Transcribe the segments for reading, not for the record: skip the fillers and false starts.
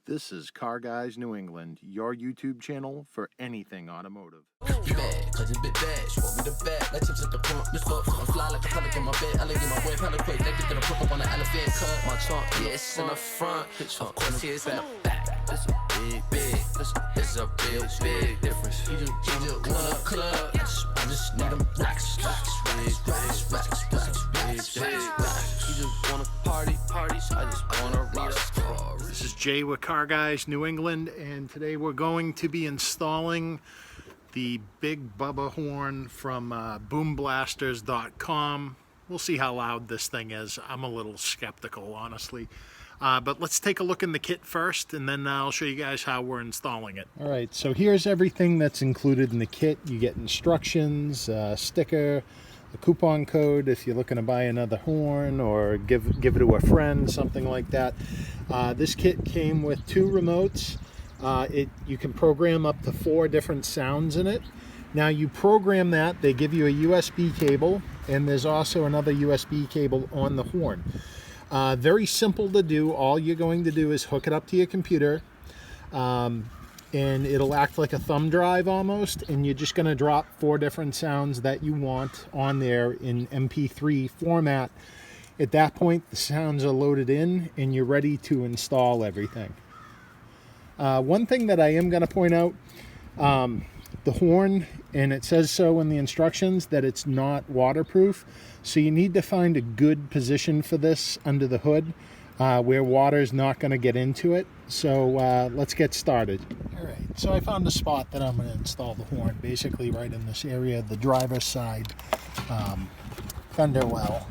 This is Car Guys New England, your YouTube channel for anything automotive. Bad, cause it's bit bad. She want me the bag, like chips at the front. Miss up, I'm fly like a pelic in my bed. I like get my boy pelic quick. They get gonna put up on the elephant cut. My trunk, yeah, it's in the front. Of course, it's in the back. This a big. This a real big difference. You just want a club. I just need them racks. You just wanna party. I just wanna rock. This is Jay with Car Guys New England, and today we're going to be installing the Big Bubba horn from boomblasters.com. We'll see how loud this thing is. I'm a little skeptical, honestly. But let's take a look in the kit first, and then I'll show you guys how we're installing it. All right, so here's everything that's included in the kit. You get instructions, a sticker, a coupon code if you're looking to buy another horn or give it to a friend, something like that. This kit came with 2 remotes. You can program up to 4 different sounds in it. Now you program that, they give you a USB cable, and there's also another USB cable on the horn. Very simple to do. All you're going to do is hook it up to your computer, and it'll act like a thumb drive almost, and you're just going to drop 4 different sounds that you want on there in MP3 format. At that point, the sounds are loaded in and you're ready to install everything. One thing that I am going to point out, the horn, and it says so in the instructions, that it's not waterproof, so you need to find a good position for this under the hood where water is not going to get into it. So let's get started. All right, so I found a spot that I'm going to install the horn, basically right in this area, the driver's side fender well,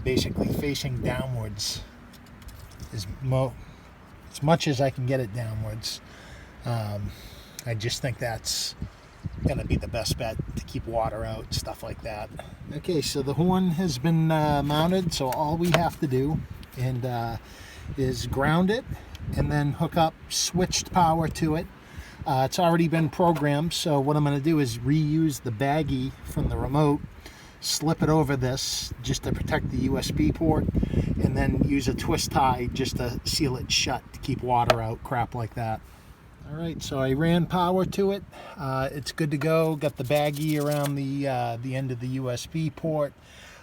basically facing downwards as much as I can get it downwards. I just think that's going to be the best bet to keep water out, stuff like that. Okay, so the horn has been mounted, so all we have to do is ground it and then hook up switched power to it. It's already been programmed, so what I'm going to do is reuse the baggie from the remote, slip it over this just to protect the USB port, and then use a twist tie just to seal it shut to keep water out, crap like that. All right, so I ran power to it. It's good to go. Got the baggie around the end of the USB port.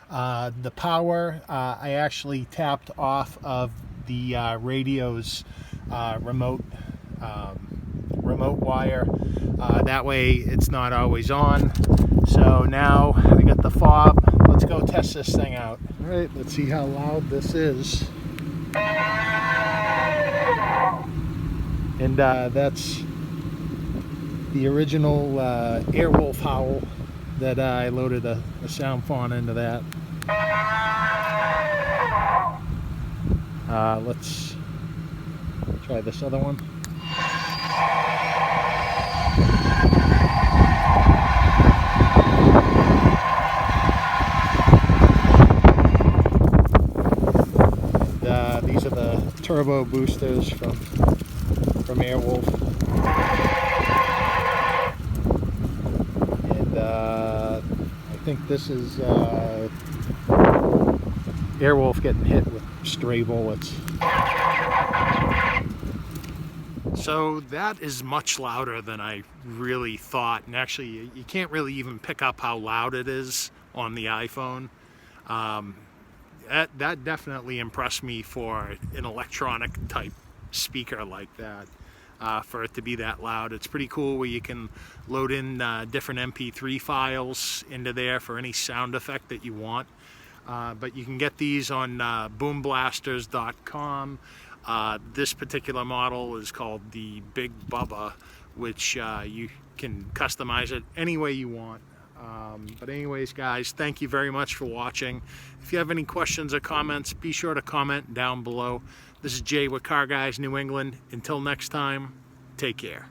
The power, I actually tapped off of the radio's remote wire. That way it's not always on. So now I got the fob. Let's go test this thing out. All right, let's see how loud this is. And that's the original Airwolf howl that I loaded a sound font into that. Let's try this other one. And, these are the turbo boosters from Airwolf. And I think this is Airwolf getting hit with stray bullets. So that is much louder than I really thought, and actually you can't really even pick up how loud it is on the iPhone. That definitely impressed me for an electronic type speaker like that. For it to be that loud. It's pretty cool where you can load in different MP3 files into there for any sound effect that you want. But you can get these on boomblasters.com. This particular model is called the Big Bubba, which you can customize it any way you want. But anyways, guys, thank you very much for watching. If you have any questions or comments, be sure to comment down below. This is Jay with Car Guys New England. Until next time, take care.